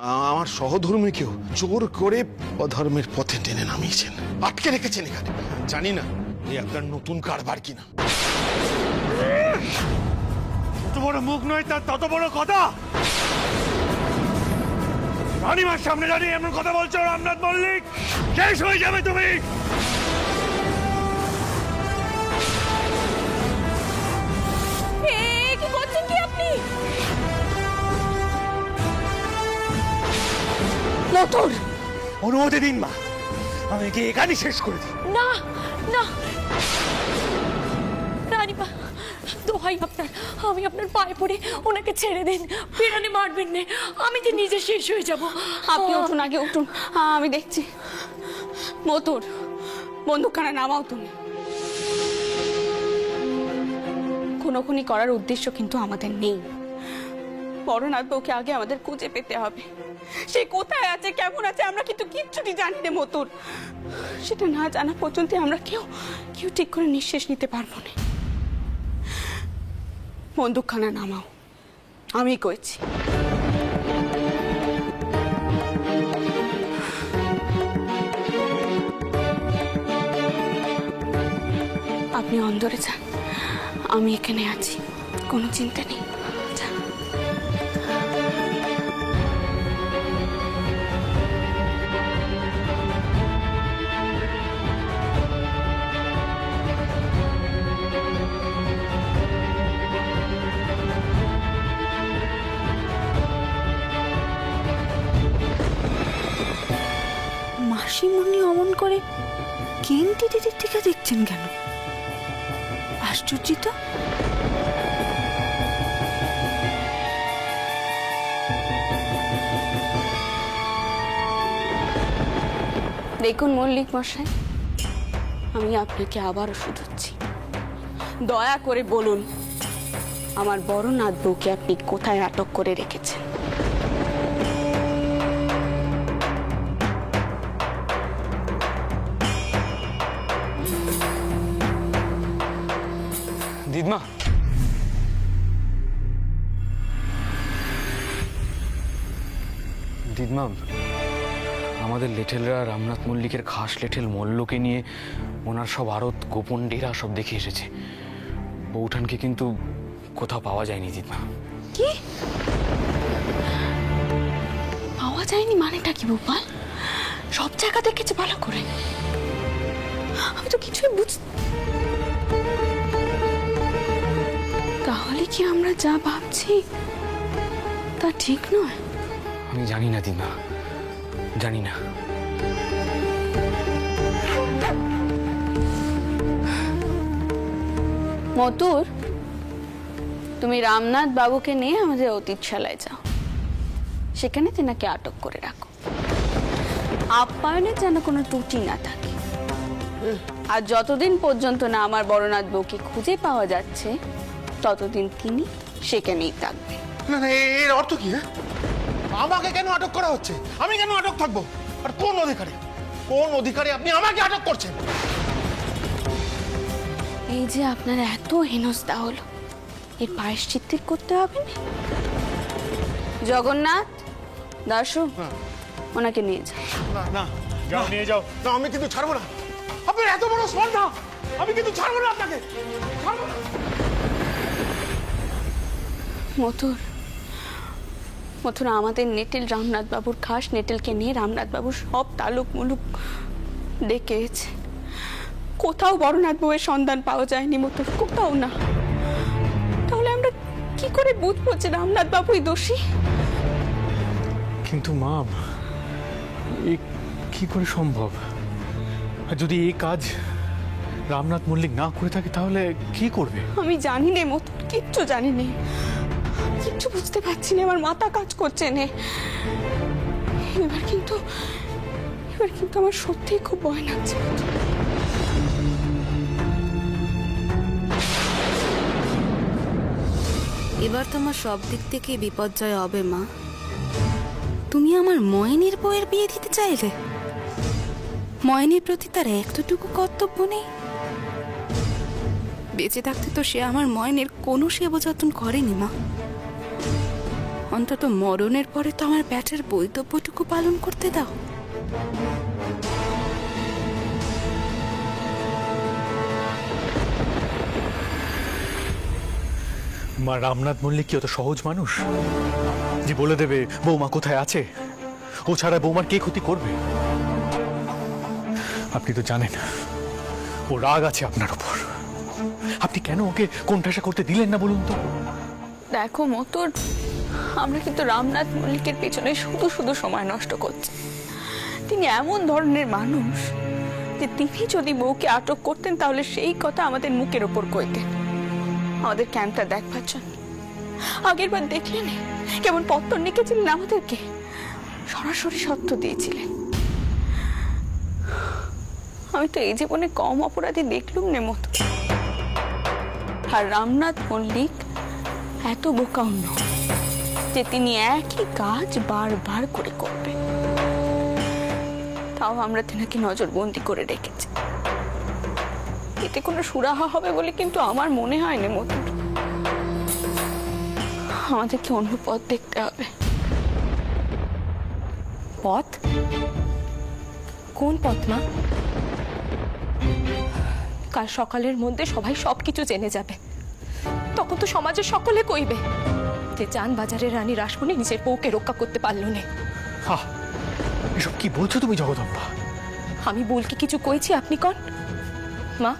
আমার সহধর্মীকেও জোর করে অধর্মের পথে টেনে নামিয়েছেন, আটকে রেখেছেন এখানে। জানি না এই আপনার নতুন কারবার কিনা। যত বড় মুখ নয় তার তত বড় কথা। রানীমার সামনে দাঁড়িয়ে এমন কথা বলছো রামনাথ মল্লিক, শেষ হয়ে যাবে তুমি। কি করছেন কি আপনি? নতুন অনুমতি দিন মা, আমি কি এখানে শেষ করে দিই। না না রানীমা, দোহাই আপনার, আমি আপনার পায়ে পড়ে ওনাকে ছেড়ে দিন, পিরানি মারবেন না, আমি যে নিজে শেষ হয়ে যাব। আপনি উঠুন, আগে উঠুন, আমি দেখছি। মতুর, বন্দুকখানা নামাও তুমি। খুনোখুনি করার উদ্দেশ্য কিন্তু আমাদের নেই। বড়নাথ বউকে আগে আমাদের খুঁজে পেতে হবে। সে কোথায় আছে, কেমন আছে, আমরা কিন্তু কিচ্ছুটি জানি না মতুর। সেটা না জানা পর্যন্ত আমরা কেউ ঠিক করে নিঃশ্বাস নিতে পারবো না। বন্দুকখানা নামাও, আমি কইছি। আপনি অন্দরে যান, আমি এখানে আছি, কোনো চিন্তা নেই। যান। মাসিমণি অমন করে কেন্টি দিদির দিকে দেখছেন কেন? আশ্চর্য তো। দেখুন মল্লিক মশাই, আমি আপনাকে আবারও শুধাচ্ছি, দয়া করে বলুন আমার বড়নাথ বউকে আপনি কোথায় আটক করে রেখেছেন? দিদমা, দিদমা, আমাদের লেঠেলরা রামনাথ মল্লিকের খাস লেঠেল মল্লকে নিয়ে ওনার সব আড়ত, গোপন ডেরা সব দেখে এসেছে। বৌঠানকে কিন্তু কোথাও পাওয়া যায়নি দিদমা। কি পাওয়া যায়নি মানেটা কি গোপাল? সব জায়গা দেখেছে ভালো করে, আমি তো কিছুই তাহলে কি আমরা যা ভাবছি তা ঠিক নয়? আমি জানি না দিদমা, জানি না। মতুর, তুমি রামনাথ বাবুকে নিয়ে আমাদের অতীতশালায় যাও, সেখানে তেনাকে আটক করে রাখো। আপ্যায়নের যেন কোনো ত্রুটি না থাকে। আর যতদিন পর্যন্ত না আমার বড়নাথ বউকে খুঁজে পাওয়া যাচ্ছে ততদিন তিনি সেখানেই থাকবে। না না, এর অর্থ কি? হ্যাঁ, আমাকে কেন আটক করা হচ্ছে? আমি কেন আটক থাকবো? আর কোন অধিকারে আপনি আমাকে আটক করছেন? এই যে আপনার এত হেনস্থা হলো, এর প্রায়শ্চিত্ত করতে হবে না। জগন্নাথ, দাসু, ওনাকে নিয়ে যাও। না না, যাও, নিয়ে যাও। না, আমি কিন্তু ছাড়বো না। আপনার এত বড় স্পর্ধা, আমি কিন্তু ছাড়বো না আপনাকে, ছাড়বো না। মথুর, আমাদের নেটেল রামনাথ বাবুর খাস নেটেলকে নিয়ে রামনাথ বাবুর সব তালুক মুলুক ডেকেছে। কোথাও বড়নাথ বউয়ের সন্ধান পাওয়া যায়নি মথুর, কোথাও না। তাহলে আমরা কি করে বুঝবো যে রামনাথ বাবুই দোষী? কিন্তু মা, এ কি করে সম্ভব? যদি এই কাজ রামনাথ মল্লিক না করে থাকে তাহলে কি করবে? আমি জানি নে মথুর, কিচ্ছু জানি নে, কিচ্ছু বুঝতে পারছি না, আমার মাথা কাজ করছে না। এবার কিন্তু আমার সত্যিই খুব ভয় লাগছে। এবার তোমার সব দিক থেকে বিপর্যয় হবে মা। তুমি আমার ময়নের বউয়ের বিয়ে দিতে চাইলে? ময়নের প্রতি তার এতটুকু কর্তব্য নেই? বেঁচে থাকতে তো সে আমার ময়নের কোনো সেবা যত্ন করেনি মা। অন্তত মরণের পরে তো আমার ব্যাটার বৈধব্যটুকু পালন করতে দাও। মা, রামনাথ মল্লিক কি অত সহজ মানুষ যে বলে দেবে বৌমা কোথায় আছে? ও ছাড়া বৌমার কে ক্ষতি করবে? আপনি তো জানেন ও রাগ আছে আপনার উপর। আপনি কেন ওকে কোণঠাসা করতে দিলেন না বলুন তো? দেখো মতন, আমরা কিন্তু রামনাথ মল্লিকের পেছনে শুধু শুধু সময় নষ্ট করছি। তিনি এমন ধরনের মানুষ যে তিনি যদি বউকে আটক করতেন তাহলে সেই কথা আমাদের মুখের ওপর কইতেন। আমাদের ক্যাম্পটা দেখবার জন্য আগের বার দেখলেন কেমন পত্তর লিখেছিলেন, আমাদেরকে সরাসরি সত্য দিয়েছিলেন। আমি তো এই জীবনে কম অপরাধী দেখলুম না মতো। আর রামনাথ মল্লিক এত বোকাও নয় যে তিনি একই কাজ বারবার করে করবেন। তাও আমরা তেনাকে নজরবন্দি করে রেখেছি। এতে কোনো সুরাহা হবে বলে কিন্তু আমার মনে হয় না মতো। আমাদেরকে অন্য পথ দেখতে হবে। পথ? কোন পথ মা? কাল সকালের মধ্যে সবাই সবকিছু জেনে যাবে। তখন তো সমাজের সকলে কইবে যে চান বাজারের রানী রাসমণি নিজের বউকে রক্ষা করতে পারল না। হ্যাঁ, এসব কি বলছো তুমি জগদম্বা? আমি বলকি কিছু কইছি আপনি কন? মা,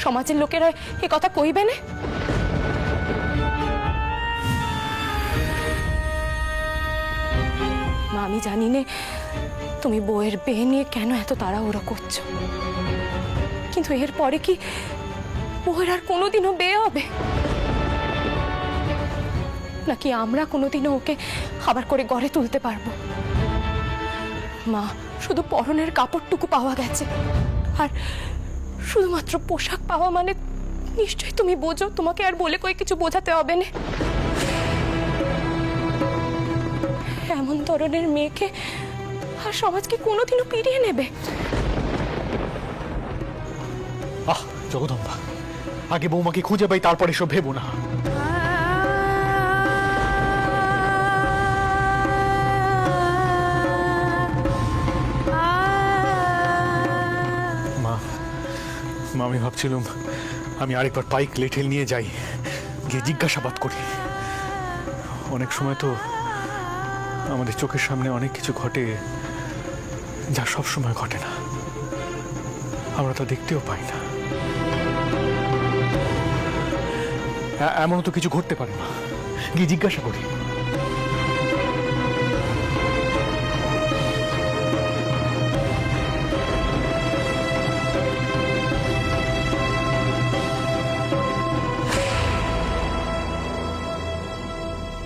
সমাজের লোকেরা এ কথা কইবে না? মা, আমি জানি না তুমি বউয়ের বিয়ে নিয়ে কেন এত তাড়াহুড়ো করছো, কিন্তু এরপরে কি বউয়ের আর কোনোদিনও বিয়ে হবে? নাকি আমরা কোনোদিনও ওকে আবার করে গড়ে তুলতে পারবো? মা, শুধু পরনের কাপড়টুকু পাওয়া গেছে, আর শুধুমাত্র পোশাক পাওয়া মানে নিশ্চয়ই তুমি বোঝো। তোমাকে আর বলে কই কিছু বোঝাতে হবে না। এমন ধরনের মেয়েকে আর সমাজকে কোনোদিনও পিরিয়ে নেবে? আহ জগদম্বা, আগে বৌমাকে খুঁজে পাই, তারপরে সব ভেবো না। মা, আমি ভাবছিলাম আমি আরেকবার পাইক লেঠেল নিয়ে যাই, গিয়ে জিজ্ঞাসাবাদ করি। অনেক সময় তো আমাদের চোখের সামনে অনেক কিছু ঘটে যা সব সময় ঘটে না, আমরা তা দেখতেও পাই না। এমন তো কিছু ঘটতে পারে না, গিয়ে জিজ্ঞাসা করি।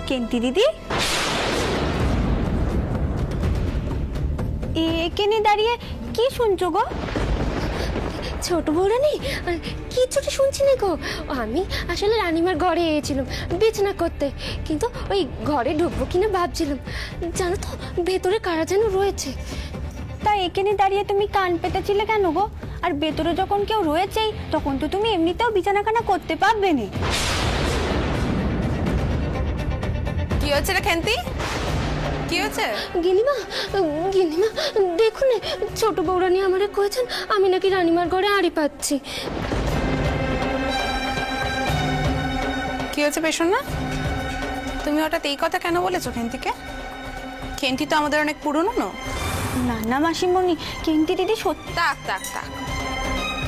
কেন্তি দিদি, এখানে দাঁড়িয়ে কি শুনছো গো? ছোট বউরানি, কিচ্ছুটি শুনছি না গো। আমি আসলে রানিমার ঘরে এসেছিলাম বিছানা করতে, কিন্তু ওই ঘরে ঢুকবো কিনা ভাবছিলাম। জানো তো ভেতরে কারা যেন রয়েছে। তা এখানে দাঁড়িয়ে তুমি কান পেতেছিলে কেন গো? আর ভেতরে যখন কেউ রয়েছেই তখন তো তুমি এমনিতেও বিছানাখানা করতে পারবে না। কি হচ্ছে রে খেন্তি? কি হচ্ছে? গিনিমা, গিনিমা দেখুন, ছোট বউরানি আমারে কয়েছেন আমি নাকি রানিমার ঘরে আড়ি পাচ্ছি। কি হচ্ছে পেশন না? তুমি হঠাৎ এই কথা কেন বলেছো খেন্তিকে? খেন্তি তো আমাদের অনেক পুরনো। না না মাসিমণি, খেন্তি দিদি সত্যি। তাক তাক তাক,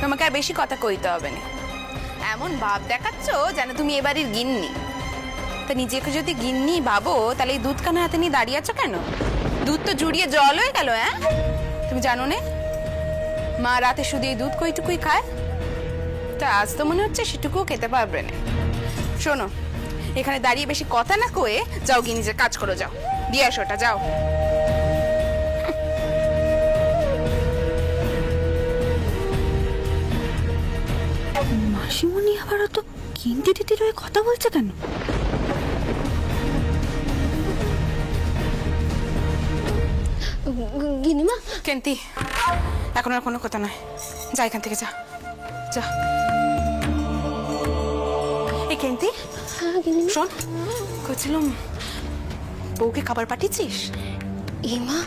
তোমাকে আর বেশি কথা কইতে হবে না। এমন ভাব দেখাচ্ছ যেন তুমি এবারের গিন্নি। তা নিজেকে যদি গিন্নি ভাবো তাহলে এই দুধ কানা হাতে নিয়ে দাঁড়িয়ে আছো কেন? দুধ তো জুড়িয়ে জল হয়ে গেল। হ্যাঁ, তুমি জানো না মা রাতে শুধু এই দুধ কইটুকুই খায়? তা আজ তো মনে হচ্ছে সেটুকুও খেতে পারবে না। শোনো, এখানে দাঁড়িয়ে বেশি কথা না কয়ে যাও, গিয়ে নিজের কাজ করো, যাও দিয়ে আসো ওটা, যাও। মাসিমণি আবার তো খেন্তি দিদির হয়ে কথা বলছে কেন? গিনিমা, কেন্তি, এখন আর কোনো কথা নয়, যা এখান থেকে, যা যা। এই কেন্তি, হ্যাঁ গিনিমা। শোন, কইছিলাম বউকে খাবার পাঠিয়েছিস? এমা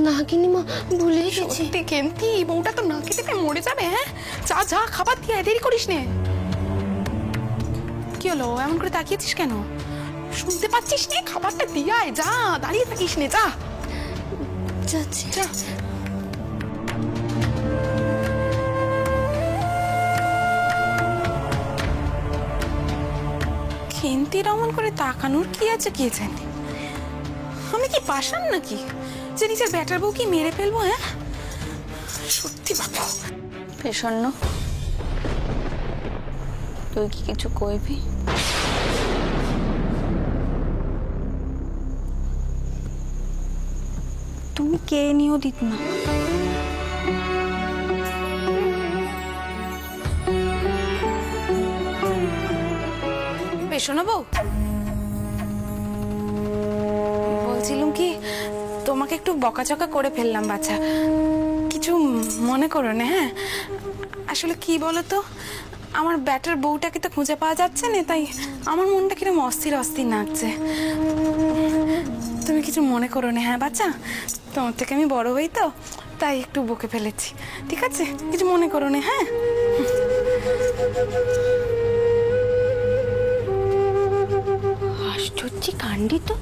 নাগিনী মা ভুলে গেছি। সত্যি কেন্তি, বউটা তো না খেতে পেয়ে মরে যাবে। হ্যাঁ, যা যা খাবার দিয়ে আয়, দেরি করিস নে। কি হলো, এমন করে তাকিয়েছিস কেন? শুনতে পাচ্ছিস নে? খাবারটা দিয়ে আয়, যা, দাঁড়িয়ে থাকিস নে, যা যাচ্ছি। যা। কেন্তির অমন করে তাকানোর কি আছে কে জানে? আমি কি পাশান নাকি যে নিজের ব্যাটার বউ কি মেরে ফেলবো? হ্যাঁ, সত্যি বাবু। পেশন্ন, তুই কি কিছু কইবি? তুমি কে নিও দিত না? পেশনো বউ, বলছিলাম কি, তোমাকে একটু বকাঝকা করে ফেললাম বাছা, কিছু মনে করো না। হ্যাঁ, আসলে কি বলো তো, আমার ব্যাটার বউটাকে তো খুঁজে পাওয়া যাচ্ছে না, তাই আমার মনটা কিরকম অস্থির অস্থির লাগছে। তুমি কিছু মনে করো না। হ্যাঁ বাচ্চা, তোমার থেকে আমি বড় হই তো, তাই একটু বকে ফেলেছি, ঠিক আছে? কিছু মনে করো না। হ্যাঁ, আশ্চর্য কাণ্ডি তো,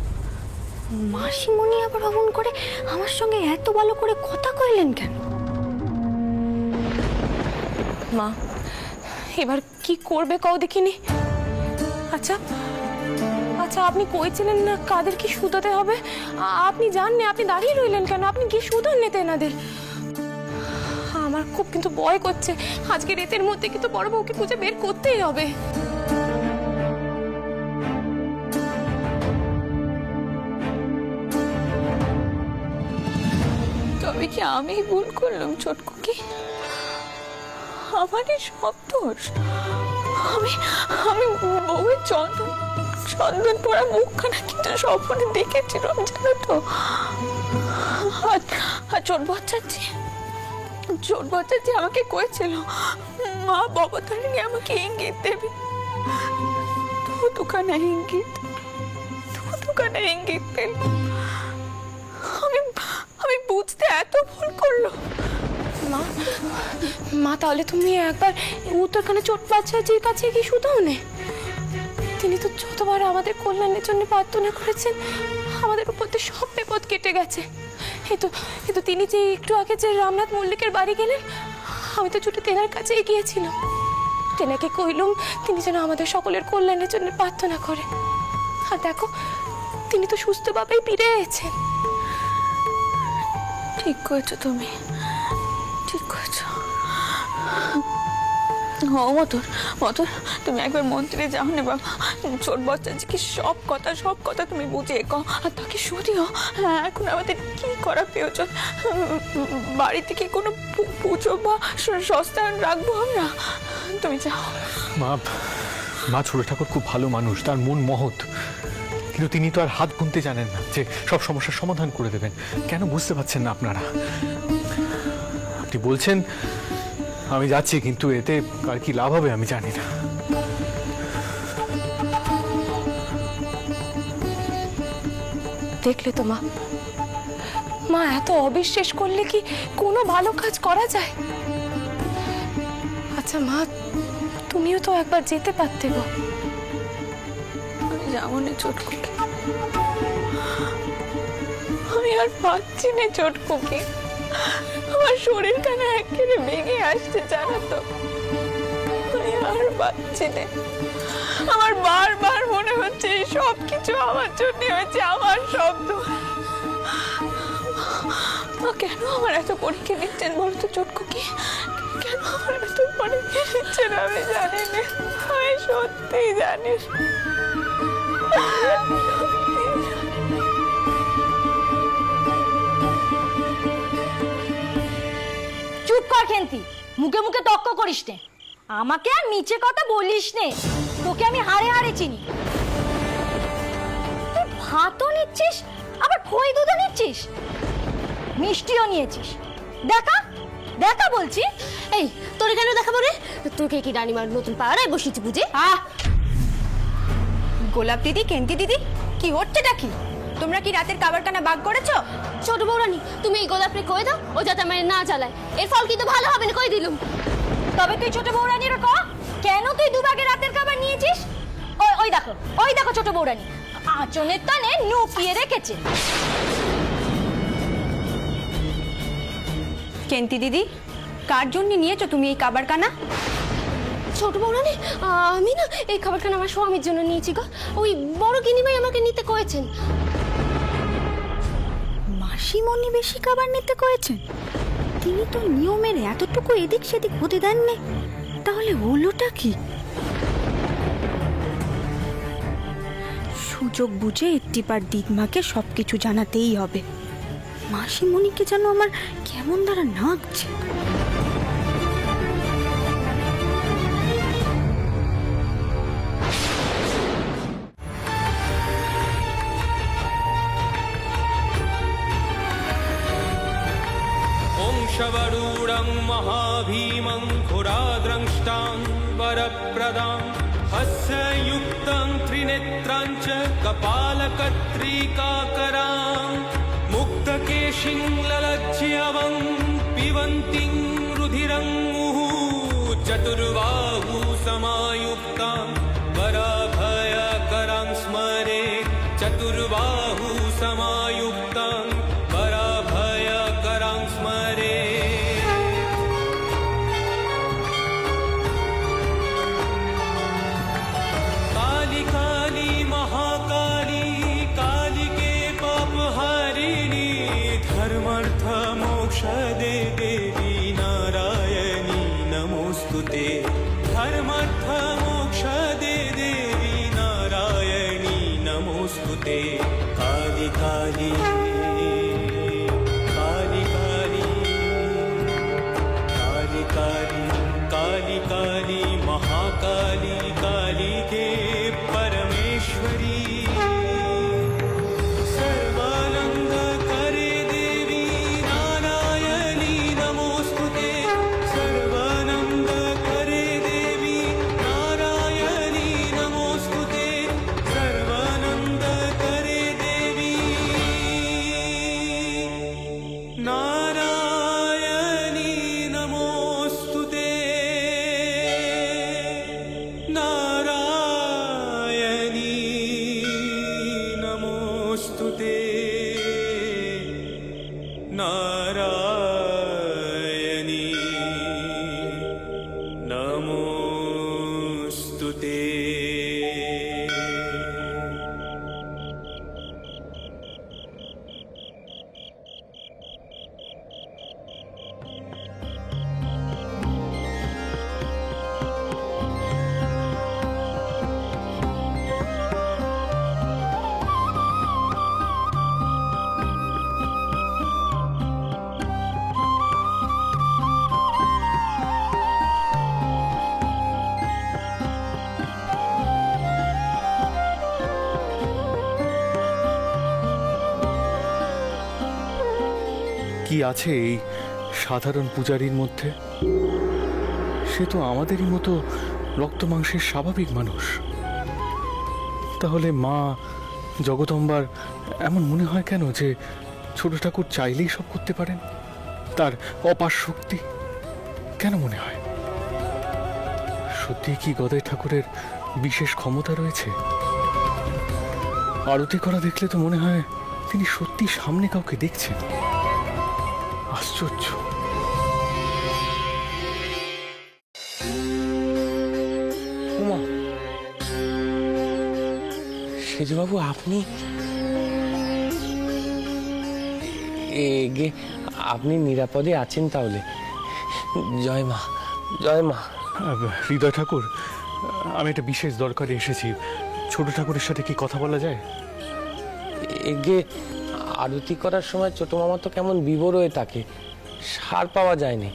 মাসিমণি আবার অমন করে আমার সঙ্গে এত ভালো করে কথা কইলেন কেন? মা, এবার কি করবে কও দেখিনি। আচ্ছা আচ্ছা, আপনি কইছিলেন না কাদের কি শুধোতে হবে? আপনি জাননি, আপনি দাঁড়িয়ে রইলেন কেন? আপনি কি শুধন নিতে এনাদের? আমার খুব কিন্তু ভয় করছে, আজকে রাতের মধ্যে কিন্তু বড় বউকে খুঁজে বের করতেই হবে। তবে কি আমি ভুল করলাম ছোটকু? কি আমারই সব দোষ? আমি বউয়ের চন্দন পড়া মুখখানা কিন্তু স্বপ্নে দেখেছিলাম, জানো তো। আর চোট বচ্চাচ্ছি আমাকে কয়েছিল মা ববতারিণী আমাকে ইঙ্গিত দেবে, দুখানা ইঙ্গিত পেল। আমি বুঝতে এত ভুল করলো। মা তাহলে তুমি একবার উত্তরখানে চোট বাচ্চাজির কাছে কি শুধাও নে? তিনি তো যতবার আমাদের কল্যাণের জন্য প্রার্থনা করেছেন, আমাদের উপর তো সব বিপদ কেটে গেছে। এই তো তিনি যে একটু আগে যে রামনাথ মল্লিকের বাড়ি গেলেন, আমি তো ছুটে তেনার কাছে গিয়েছিলাম। তেনাকে কইলুম তিনি যেন আমাদের সকলের কল্যাণের জন্য প্রার্থনা করেন। আর দেখো, তিনি তো সুস্থভাবেই ফিরে এসেছেন। ঠিক করেছো তুমি, ঠিক করেছো। মতন তুমি একবার মন্দিরে যাও না বাবা, ছোট বাচ্চাকে সব কথা তুমি বুঝিয়ে কও, আর তাকে শুধিও এখন আমাদের কি করা প্রয়োজন। বাড়িতে কি কোনো পুজো বা সস্তায়ন রাখবো আমরা? তুমি যাও। মা ছোট ঠাকুর খুব ভালো মানুষ, তার মন মহৎ, কিন্তু তিনি তো আর হাত গুনতে জানেন না যে সব সমস্যার সমাধান করে দেবেন। কেন বুঝতে পারছেন না আপনারা? আপনি বলছেন আমি যাচ্ছি, কিন্তু এতে আর কি লাভ হবে আমি জানি না। দেখলে তো মা এত অবিশ্বাস করলে কি কোনো ভালো কাজ করা যায়? আচ্ছা মা, তুমিও তো একবার যেতে পারতে গো। আমি যাবো না ছোটকুকে, আমি আর পাচ্ছি না ছোটকুকে। আমার শরীর কেন একেবারে ভেঙে আসছে, জানো তো। আমি আর পাচ্ছি না। আমার বারবার মনে হচ্ছে এই সব কিছু আমার জন্য হয়েছে, আমার সব দোষ। কেন আমার এত পরীক্ষা নিচ্ছেন বলো তো ছোটকুকে? কেন আমার এত পরীক্ষা নিচ্ছেন আমি জানি না, আমি সত্যিই জানি। চুপ কর কেন্তি, মুখে মুখে তক্ক করিস নে, আমাকে আর নিচে কথা বলিস নে। তোকে আমি হাড়ে হাড়ে চিনি। তুই ভাতও নিচ্ছিস, আবার খই দুধও নিচ্ছিস, মিষ্টিও নিয়েছিস। দেখা দেখা বলছি। এই তোর কেন দেখাবো রে? তোকে কি রানীমার নতুন পাড়ায় বসিয়েছি বুঝে? গোলাপ দিদি, কেন্তি দিদি, কি হচ্ছেটা কি? তোমরা কি রাতের খাবারখানা ভাগ করেছো? ছোট বৌরানি, তুমি এই গোলাপরে কয়ে দাও ও যাতে আমার না জ্বালায়। এর ফল কিন্তু ভালো হবে না, কই দিলুম। তবে তুই ছোট বৌরানির ক, কেন তুই দুভাগে রাতের খাবার নিয়েছিস? ওই দেখো ছোট বৌরানি আঁচলের তলে নুকিয়ে রেখেছে। কেন্তি দিদি, কার জন্য নিয়েছো তুমি এই খাবারখানা? ছোট বৌরানি, আমি না এই খাবারখানা আমার স্বামীর জন্য নিয়েছি গো। ওই বড় গিনিমাই আমাকে নিতে কয়েছেন। মাসিমণি বেশি খাবার নিতে কয়েছেন? তিনি তো নিয়মের এতটুকু এদিক সেদিক হতে দেননি, তাহলে হলোটা কি? সুযোগ বুঝে একটিবার দিদিমাকে সবকিছু জানাতেই হবে। মাসিমণিকে যেন আমার কেমন দ্বারা নাচছে। वंशवरूढं महाभीमं खुराद्रंष्टां वरप्रदां हस्ययुक्तं त्रिनेत्रां च कपालकत्रिकाकरां मुक्तकेशिं ललज्ज्यवं पिबन्तीं रुधिरं मुहुः चतुर्बाहु समायुक्तां वराभयकरां स्मरे चतुर्बाहु समायुक्तां वराभयकरां स्मरे। काली काली महाकाली कालिके पापहारिणी धर्मार्थ मोक्षदे देवी नारायणी नमोस्तुते। धर्मार्थ मोक्षदे देवी नारायणी नमोस्तुते। काली काली काली काली काली काली काली काली महाकाली काली के परमेश्वरी सर्वानंद करे देवी नारायणी नमोस्तुते। सर्वानंद करे देवी नारायणी नमोस्तुते। सर्वानंद करे देवी नारायणी नमोस्तुते। नारायणी नमोस्तुते। नारायणी नमोस्तुते। কি আছে এই সাধারণ পূজারীর মধ্যে? সে তো আমাদেরই মতো রক্ত মাংসের স্বাভাবিক মানুষ। তাহলে মা জগদম্বার এমন মনে হয় কেন যে ছোট ঠাকুর চাইলেই সব করতে পারেন? তার অপার শক্তি কেন মনে হয়? সত্যি কি গদাই ঠাকুরের বিশেষ ক্ষমতা রয়েছে? আরতি করা দেখলে তো মনে হয় তিনি সত্যি সামনে কাউকে দেখছেন। আশ্চর্য। ওমা, সেজবাবু আপনি আপনি নিরাপদে আছেন তাহলে? জয় মা, জয় মা। হৃদয় ঠাকুর, আমি একটা বিশেষ দরকারে এসেছি। ছোট ঠাকুরের সাথে কি কথা বলা যায়? এগে আরতি করার সময় ছোট মামা তো কেমন বিভোর হয়ে থাকে, সার পাওয়া যায়নি।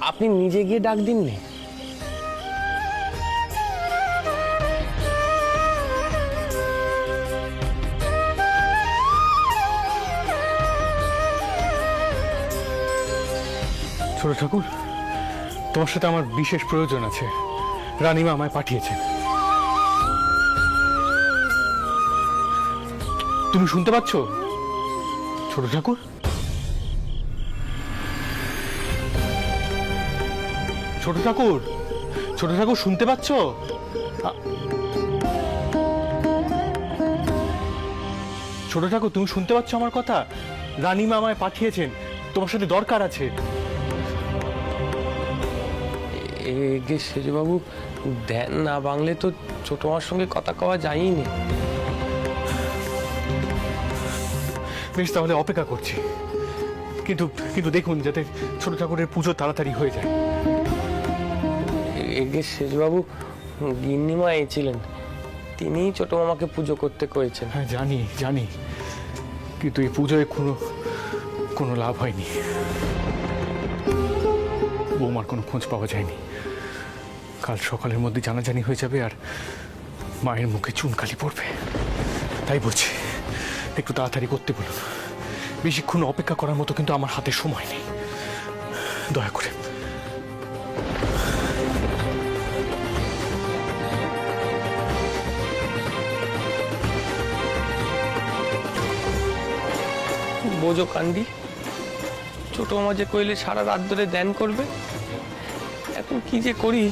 আপনি নিজে গিয়ে ডাক দিন নে। ছোট ঠাকুর, তোমার সাথে আমার বিশেষ প্রয়োজন আছে। রানীমা আমায় পাঠিয়েছেন। তুমি শুনতে পাচ্ছ ছোট ঠাকুর? ছোট ঠাকুর, ছোট ঠাকুর শুনতে পাচ্ছ? ছোট ঠাকুর তুমি শুনতে পাচ্ছ আমার কথা? রানীমা আমায় পাঠিয়েছেন, তোমার সাথে দরকার আছে। এগে সেজবাবু, ধ্যান না বাংলে তো ছোট মামার সঙ্গে কথা কওয়া যায়ই না। বেশ, তাহলে অপেক্ষা করছি, কিন্তু কিন্তু দেখুন যাতে ছোট ঠাকুরের পুজো তাড়াতাড়ি হয়ে যায়। এগে সেজবাবু, গিন্নিমা এসেছিলেন, তিনিই ছোট মামাকে পুজো করতে কয়েছেন। হ্যাঁ জানি জানি, কিন্তু এই পুজোয় কোনো লাভ হয়নি। বৌমার কোনো খোঁজ পাওয়া যায়নি। কাল সকালের মধ্যে জানাজানি হয়ে যাবে আর মায়ের মুখে চুনকালি পড়বে। তাই বলছি একটু তাড়াতাড়ি করতে বলুন। বেশিক্ষণ অপেক্ষা করার মতো কিন্তু আমার হাতে সময় নেই, দয়া করে। বোঝো কান্দি, ছোট মামা যে কইলে সারা রাত ধরে ধ্যান করবে, এখন কি যে করি